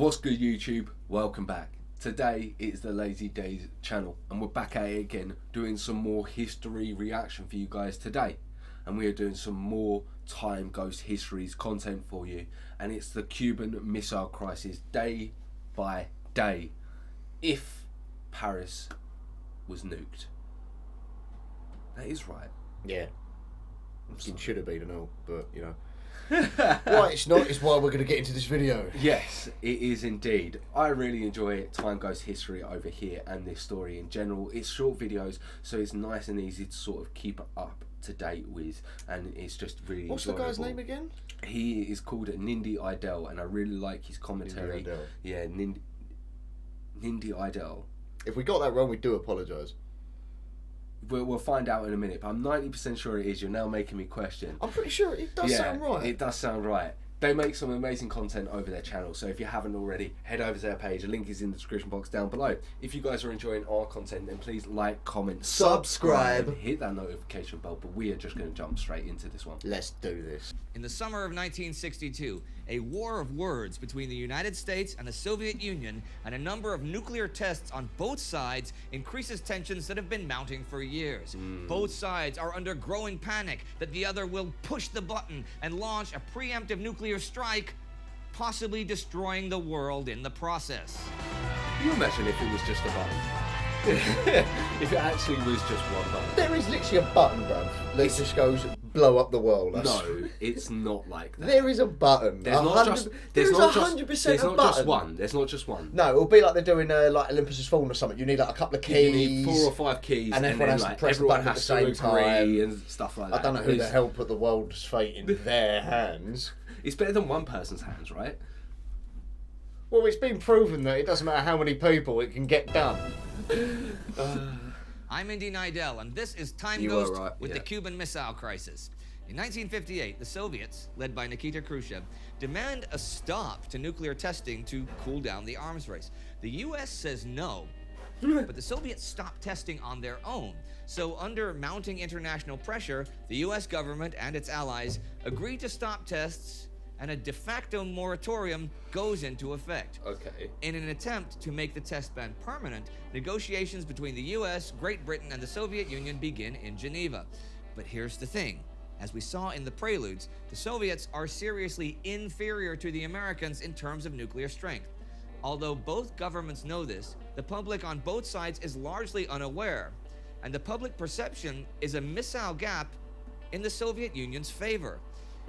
What's good, YouTube? Welcome back. Today is the LazyDaze Channel and we're back at it again doing some more history reaction for you guys today, and we are doing some more TimeGhost Histories content for you, and it's the Cuban Missile Crisis day by day. If Paris was nuked. That is right. Yeah. It should have been and all, but you know. Why it's not is why we're going to get into this video. Yes, it is indeed. I really enjoy TimeGhost History over here and this story in general. It's short videos, so it's nice and easy to sort of keep up to date with, and it's just really What's enjoyable. the guy's name again? He is called Nindy Idel, and I really like his commentary. Nindy Idel. Yeah, Nindy Idel. If we got that wrong, we do apologise. We'll find out in a minute, but I'm 90% sure it is. You're now making me question. I'm pretty sure it does sound right. It does sound right. They make some amazing content over their channel, so if you haven't already, head over to their page. The link is in the description box down below. If you guys are enjoying our content, then please like, comment, subscribe, hit that notification bell. But we are just going to jump straight into this one. Let's do this. In the summer of 1962, a war of words between the United States and the Soviet Union and a number of nuclear tests on both sides increases tensions that have been mounting for years. Both sides are under growing panic that the other will push the button and launch a preemptive nuclear strike, possibly destroying the world in the process. Can you imagine if it was just a button? If it actually was just one button. There is literally a button, bruv. That just goes blow up the world. No, it's not like that. There is a button. There's not just 100% a button. one. There's not just one. No, it'll be like they're doing like Olympus Has Fallen or something. You need like a couple of keys. You need 4 or 5 keys, and everyone has to press the button at the same time and stuff like that. I don't know who the hell put the world's fate in their hands. It's better than one person's hands, right? Well, it's been proven that it doesn't matter how many people, it can get done. I'm Indy Nidell, and this is TimeGhost with the Cuban Missile Crisis. In 1958, the Soviets, led by Nikita Khrushchev, demand a stop to nuclear testing to cool down the arms race. The U.S. says no, but the Soviets stopped testing on their own. So under mounting international pressure, the U.S. government and its allies agreed to stop tests, and a de facto moratorium goes into effect. Okay. In an attempt to make the test ban permanent, negotiations between the US, Great Britain, and the Soviet Union begin in Geneva. But here's the thing. As we saw in the preludes, the Soviets are seriously inferior to the Americans in terms of nuclear strength. Although both governments know this, the public on both sides is largely unaware, and the public perception is a missile gap in the Soviet Union's favor.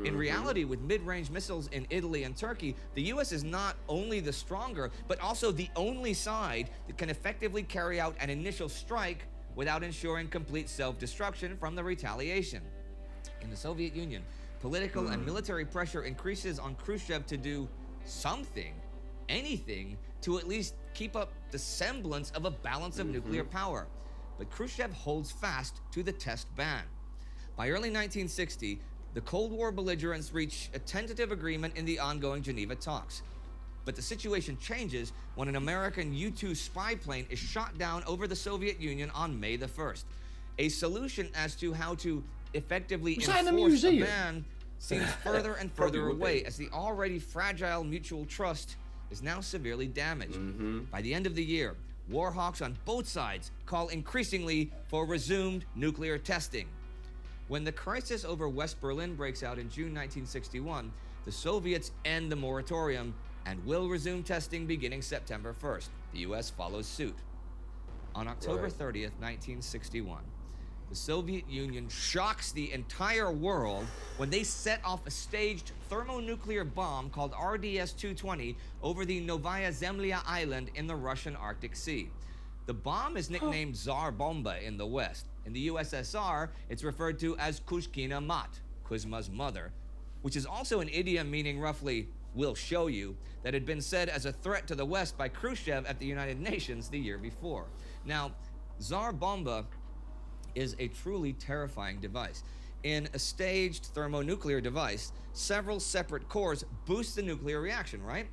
In reality, with mid-range missiles in Italy and Turkey, the U.S. is not only the stronger, but also the only side that can effectively carry out an initial strike without ensuring complete self-destruction from the retaliation. In the Soviet Union, political and military pressure increases on Khrushchev to do something, anything, to at least keep up the semblance of a balance of nuclear power. But Khrushchev holds fast to the test ban. By early 1960, the Cold War belligerents reach a tentative agreement in the ongoing Geneva talks. But the situation changes when an American U-2 spy plane is shot down over the Soviet Union on May the 1st. A solution as to how to effectively enforce the ban seems further and further away, as the already fragile mutual trust is now severely damaged. By the end of the year, war hawks on both sides call increasingly for resumed nuclear testing. When the crisis over West Berlin breaks out in June 1961, the Soviets end the moratorium and will resume testing beginning September 1st. The U.S. follows suit. On October 30th, 1961, the Soviet Union shocks the entire world when they set off a staged thermonuclear bomb called RDS-220 over the Novaya Zemlya island in the Russian Arctic Sea. The bomb is nicknamed Tsar Bomba in the West. In the USSR, it's referred to as Kushkina Mat, Kuzma's mother, which is also an idiom meaning roughly, we'll show you, that had been said as a threat to the West by Khrushchev at the United Nations the year before. Now, Tsar Bomba is a truly terrifying device. In a staged thermonuclear device, several separate cores boost the nuclear reaction, right?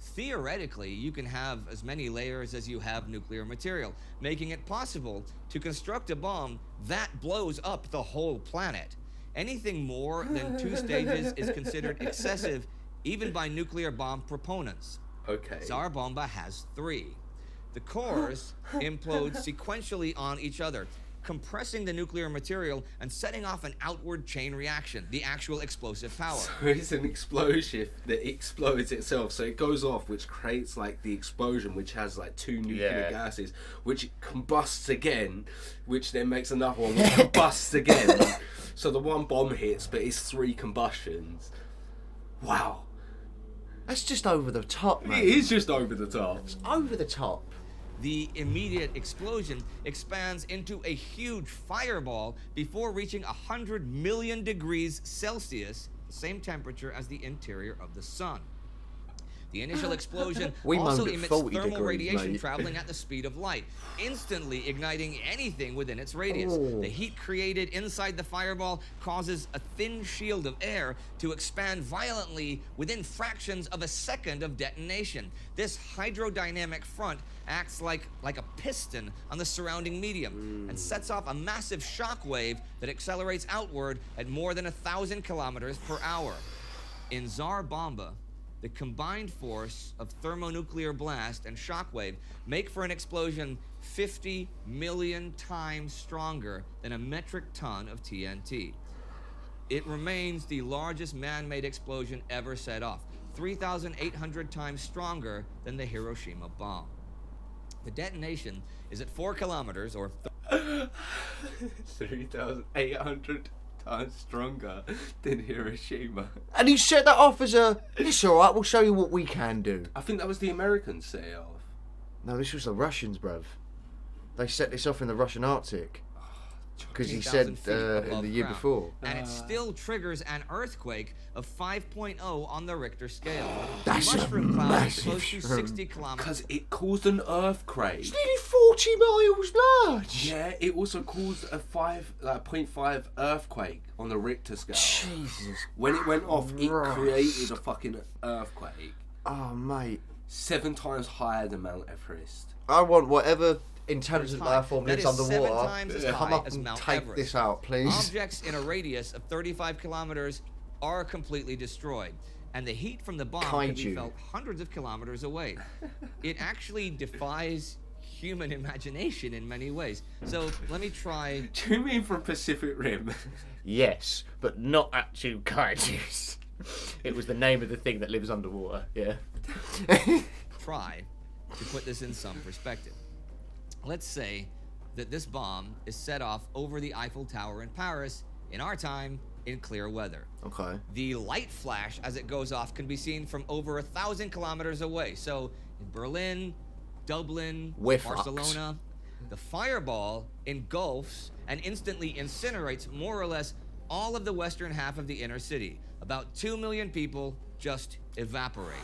Theoretically, you can have as many layers as you have nuclear material, making it possible to construct a bomb that blows up the whole planet. Anything more than 2 stages is considered excessive, even by nuclear bomb proponents. Okay. Tsar Bomba has 3. The cores implode sequentially on each other, compressing the nuclear material and setting off an outward chain reaction, the actual explosive power. So it's an explosion that explodes itself. So it goes off, which creates like the explosion, which has like 2 nuclear gases, which combusts again, which then makes another one, which combusts again. So the one bomb hits, but it's 3 combustions. Wow. That's just over the top, man. It is just over the top. It's over the top. The immediate explosion expands into a huge fireball before reaching 100 million degrees Celsius, the same temperature as the interior of the sun. The initial explosion also emits thermal radiation traveling at the speed of light, instantly igniting anything within its radius. The heat created inside the fireball causes a thin shield of air to expand violently within fractions of a second of detonation. This hydrodynamic front acts like a piston on the surrounding medium and sets off a massive shock wave that accelerates outward at more than 1,000 kilometers per hour. In Tsar Bomba, the combined force of thermonuclear blast and shockwave make for an explosion 50 million times stronger than a metric ton of TNT. It remains the largest man-made explosion ever set off, 3,800 times stronger than the Hiroshima bomb. The detonation is at 4 kilometers, or 3,800 times stronger than Hiroshima. And he set that off as it's alright, we'll show you what we can do. I think that was the Americans set it off. No, this was the Russians, bruv. They set this off in the Russian Arctic. Because he said in the year before. And it still triggers an earthquake of 5.0 on the Richter scale. That's the mushroom cloud is massive close to 60 kilometers. Because it caused an earthquake. It's nearly 40 miles large. Yeah, it also caused a 0.5 earthquake on the Richter scale. Jesus. When it went off, it Christ. created a fucking earthquake. Oh, mate. 7 times higher than Mount Everest. I want whatever intelligent High. life form That lives is 7 underwater. times as Come high up as and Mount take Everest. this out, please. Objects in a radius of 35 kilometers are completely destroyed, and the heat from the bomb can be Kaiju. felt hundreds of kilometers away. It actually defies human imagination in many ways. So let me try. Do you mean from Pacific Rim? Yes, but not actual kaijus. It was the name of the thing that lives underwater, yeah. Try to put this in some perspective. Let's say that this bomb is set off over the Eiffel Tower in Paris, in our time, in clear weather. Okay. The light flash as it goes off can be seen from over 1,000 kilometers away. So in Berlin, Dublin, We're Barcelona, the fireball engulfs and instantly incinerates more or less all of the western half of the inner city. About 2 million people just evaporate.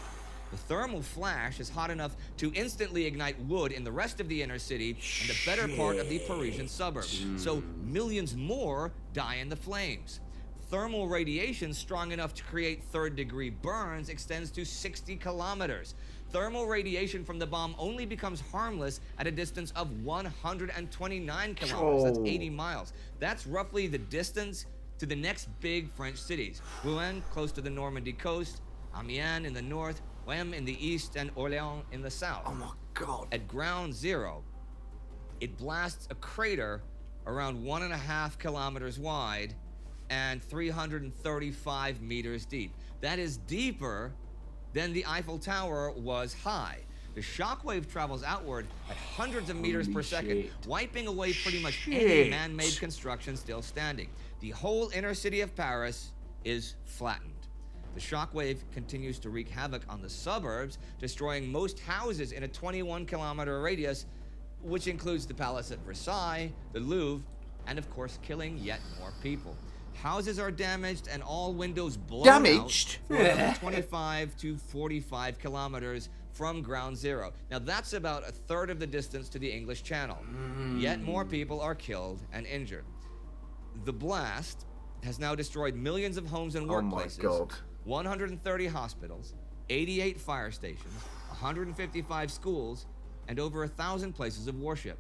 The thermal flash is hot enough to instantly ignite wood in the rest of the inner city and the better part of the Parisian suburbs. So millions more die in the flames. Thermal radiation strong enough to create third-degree burns extends to 60 kilometers. Thermal radiation from the bomb only becomes harmless at a distance of 129 kilometers. That's 80 miles. That's roughly the distance to the next big French cities. Rouen, close to the Normandy coast, Amiens in the north, Rheims in the east, and Orléans in the south. Oh my God. At ground zero, it blasts a crater around 1.5 kilometers wide and 335 meters deep. That is deeper than the Eiffel Tower was high. The shockwave travels outward at hundreds of meters per second, wiping away pretty much any man-made construction still standing. The whole inner city of Paris is flattened. The shockwave continues to wreak havoc on the suburbs, destroying most houses in a 21-kilometer radius, which includes the palace at Versailles, the Louvre, and of course killing yet more people. Houses are damaged and all windows blown Damaged? out from 25 to 45 kilometers from ground zero. Now that's about a third of the distance to the English Channel. Yet more people are killed and injured. The blast has now destroyed millions of homes and workplaces, Oh my God. 130 hospitals, 88 fire stations, 155 schools, and over 1,000 places of worship.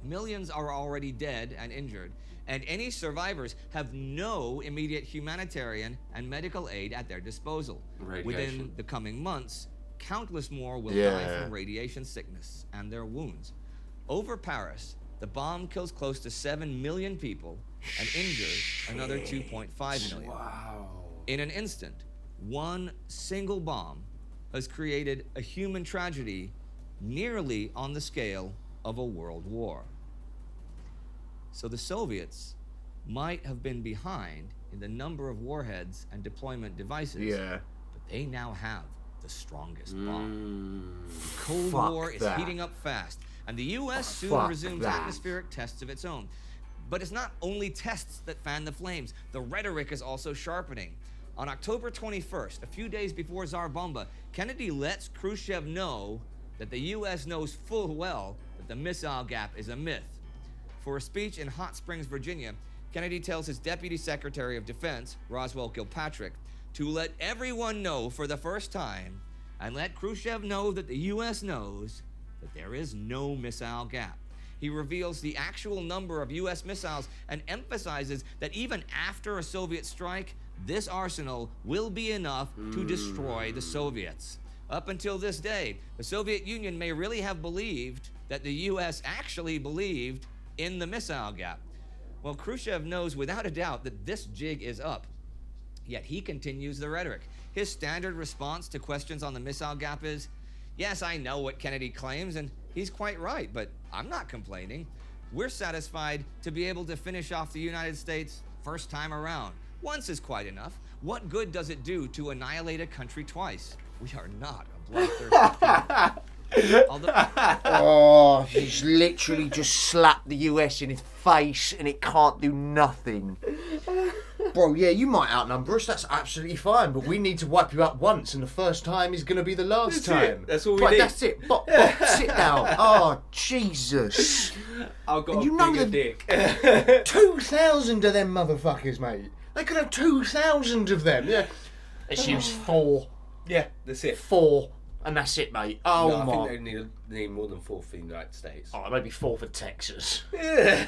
Millions are already dead and injured, and any survivors have no immediate humanitarian and medical aid at their disposal. Radiation. Within the coming months, countless more will die from radiation sickness and their wounds. Over Paris, the bomb kills close to 7 million people and injures another 2.5 million. Wow. In an instant, one single bomb has created a human tragedy nearly on the scale of a world war. So the Soviets might have been behind in the number of warheads and deployment devices, but they now have the strongest bomb. The Cold War is heating up fast, and the U.S. soon resumes atmospheric tests of its own. But it's not only tests that fan the flames. The rhetoric is also sharpening. On October 21st, a few days before Tsar Bomba, Kennedy lets Khrushchev know that the U.S. knows full well that the missile gap is a myth. For a speech in Hot Springs, Virginia, Kennedy tells his Deputy Secretary of Defense, Roswell Kilpatrick, to let everyone know for the first time and let Khrushchev know that the U.S. knows that there is no missile gap. He reveals the actual number of U.S. missiles and emphasizes that even after a Soviet strike, this arsenal will be enough to destroy the Soviets. Up until this day, the Soviet Union may really have believed that the U.S. actually believed in the missile gap. Well, Khrushchev knows without a doubt that this jig is up. Yet he continues the rhetoric. His standard response to questions on the missile gap is, yes, I know what Kennedy claims, and he's quite right, but I'm not complaining. We're satisfied to be able to finish off the United States first time around. Once is quite enough. What good does it do to annihilate a country twice? We are not a bloodthirsty people. Oh, he's literally just slapped the US in his face and it can't do nothing. Bro, yeah, you might outnumber us, that's absolutely fine, but we need to wipe you out once, and the first time is going to be the last time. That's all we need. That's it. Bob, sit down. Oh, Jesus. I've got and a bigger dick. 2,000 of them motherfuckers, mate. They could have 2,000 of them. Yeah. Let's use 4. Yeah, that's it. 4. And that's it, mate. Oh, no, my. I think they need more than 4 for the United States. Oh, maybe 4 for Texas. Yeah.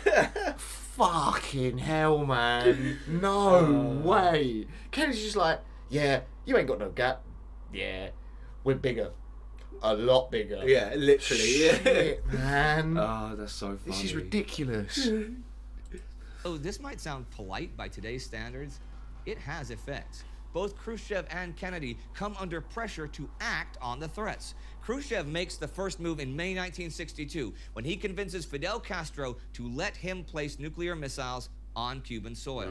Fucking hell, man. No way. Kennedy's just like, yeah, you ain't got no gap. Yeah, we're bigger. A lot bigger. Yeah, literally. Shit, man. Oh, that's so funny. This is ridiculous. Oh, this might sound polite by today's standards. It has effects. Both Khrushchev and Kennedy come under pressure to act on the threats. Khrushchev makes the first move in May 1962 when he convinces Fidel Castro to let him place nuclear missiles on Cuban soil.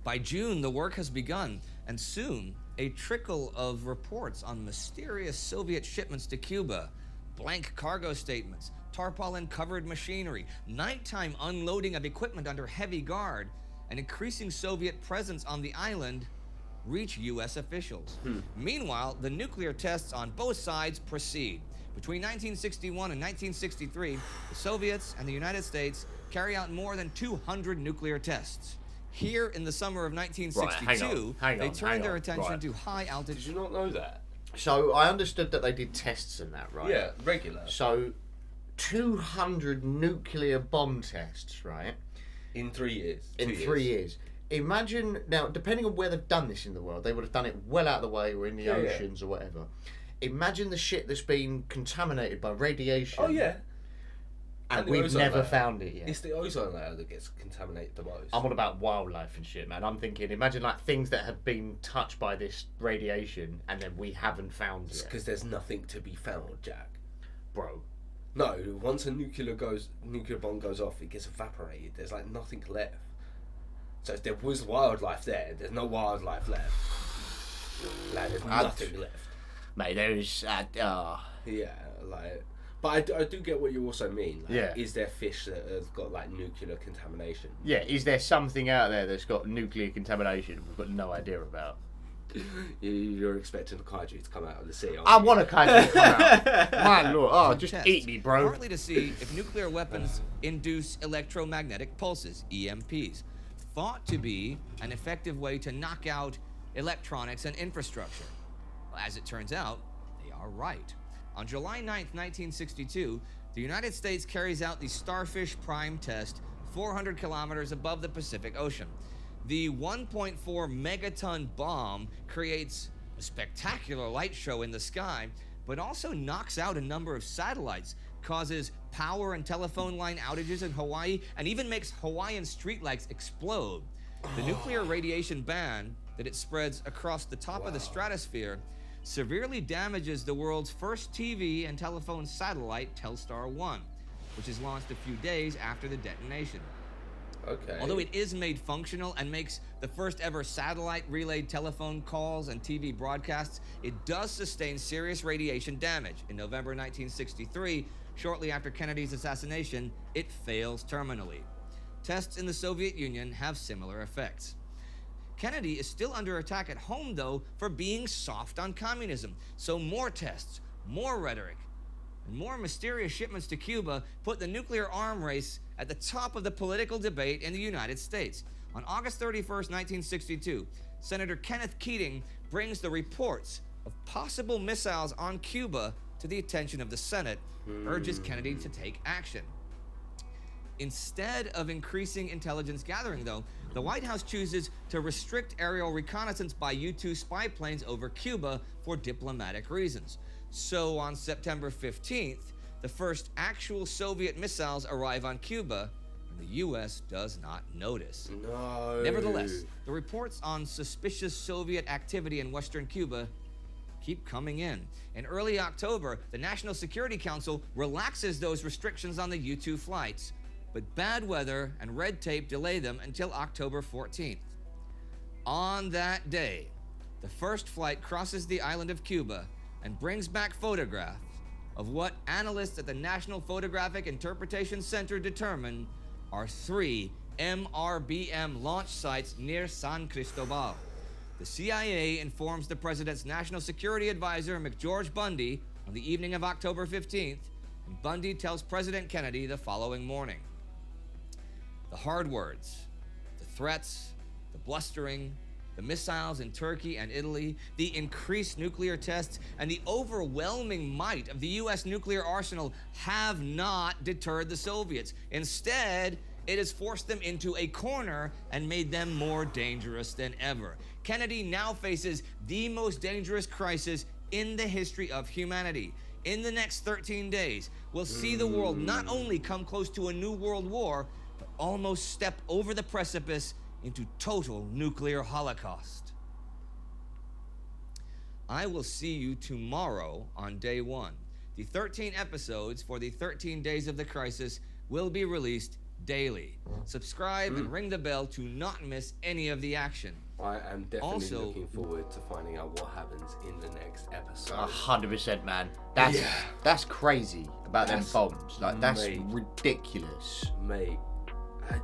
By June, the work has begun, and soon a trickle of reports on mysterious Soviet shipments to Cuba, blank cargo statements, tarpaulin-covered machinery, nighttime unloading of equipment under heavy guard, an increasing Soviet presence on the island reach U.S. officials. Meanwhile, the nuclear tests on both sides proceed. Between 1961 and 1963, the Soviets and the United States carry out more than 200 nuclear tests. Here in the summer of 1962, they turn their attention to high altitude. Did you not know that? So I understood that they did tests and that, right? Yeah, regular. So 200 nuclear bomb tests, right? In 3 years. In 3 years. Imagine, now, depending on where they've done this in the world, they would have done it well out of the way or in the oceans or whatever. Imagine the shit that's been contaminated by radiation. Oh, yeah. And we've never found it yet. It's the ozone layer that gets contaminated the most. I'm on about wildlife and shit, man. I'm thinking, imagine like things that have been touched by this radiation and then we haven't found it. Because there's nothing to be found, Jack. Bro. No, once a nuclear bomb goes off, it gets evaporated. There's like nothing left. So if there was wildlife there, there's no wildlife left. Like, there's nothing left. Mate, there's... Yeah, like... But I do get what you also mean. Like, yeah. Is there fish that have got like nuclear contamination? Yeah, is there something out there that's got nuclear contamination we've got no idea about? You're expecting a kaiju to come out of the sea, I want a kaiju to come out. My lord, oh, just eat me, bro. Partly to see if nuclear weapons induce electromagnetic pulses, EMPs, thought to be an effective way to knock out electronics and infrastructure. Well, as it turns out, they are right. On July 9th, 1962, the United States carries out the Starfish Prime test 400 kilometers above the Pacific Ocean. The 1.4 megaton bomb creates a spectacular light show in the sky, but also knocks out a number of satellites, causes power and telephone line outages in Hawaii, and even makes Hawaiian streetlights explode. The nuclear radiation band that it spreads across the top of the stratosphere severely damages the world's first TV and telephone satellite, Telstar 1, which is launched a few days after the detonation. Okay. Although it is made functional and makes the first ever satellite relayed telephone calls and TV broadcasts, it does sustain serious radiation damage. In November 1963, shortly after Kennedy's assassination, it fails terminally. Tests in the Soviet Union have similar effects. Kennedy is still under attack at home, though, for being soft on communism. So more tests, more rhetoric, and more mysterious shipments to Cuba put the nuclear arm race at the top of the political debate in the United States. On August 31st, 1962, Senator Kenneth Keating brings the reports of possible missiles on Cuba to the attention of the Senate, urges Kennedy to take action. Instead of increasing intelligence gathering, though, the White House chooses to restrict aerial reconnaissance by U-2 spy planes over Cuba for diplomatic reasons. So on September 15th, the first actual Soviet missiles arrive on Cuba, and the U.S. does not notice. No. Nevertheless, the reports on suspicious Soviet activity in western Cuba keep coming in. In early October, the National Security Council relaxes those restrictions on the U-2 flights, but bad weather and red tape delay them until October 14th. On that day, the first flight crosses the island of Cuba and brings back photographs of what analysts at the National Photographic Interpretation Center determine are 3 MRBM launch sites near San Cristobal. The CIA informs the president's national security advisor, McGeorge Bundy, on the evening of October 15th, and Bundy tells President Kennedy the following morning. The hard words, the threats, the blustering, the missiles in Turkey and Italy, the increased nuclear tests, and the overwhelming might of the U.S. nuclear arsenal have not deterred the Soviets. Instead, it has forced them into a corner and made them more dangerous than ever. Kennedy now faces the most dangerous crisis in the history of humanity. In the next 13 days, we'll see the world not only come close to a new world war, but almost step over the precipice into total nuclear holocaust. I will see you tomorrow on day 1. The 13 episodes for the 13 days of the crisis will be released daily. Subscribe and ring the bell to not miss any of the action. I am definitely Also, looking forward to finding out what happens in the next episode. 100%, man. That's crazy about them bombs. Like, that's mate. ridiculous. Mate,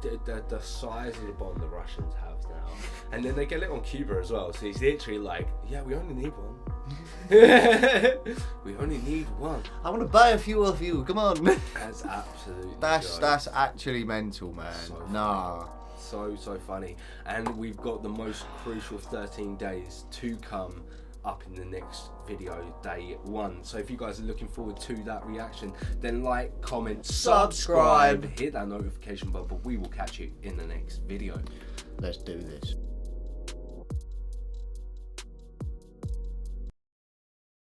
the size of the bomb the Russians have now. And then they get it on Cuba as well. So it's literally like, yeah, we only need one. We only need one. I want to buy a few of you. Come on. That's absolutely That's actually mental, man. So Nah. So funny. And we've got the most crucial 13 days to come up in the next video, day 1. So if you guys are looking forward to that reaction, then like, comment, subscribe, hit that notification bell, but we will catch you in the next video. Let's do this.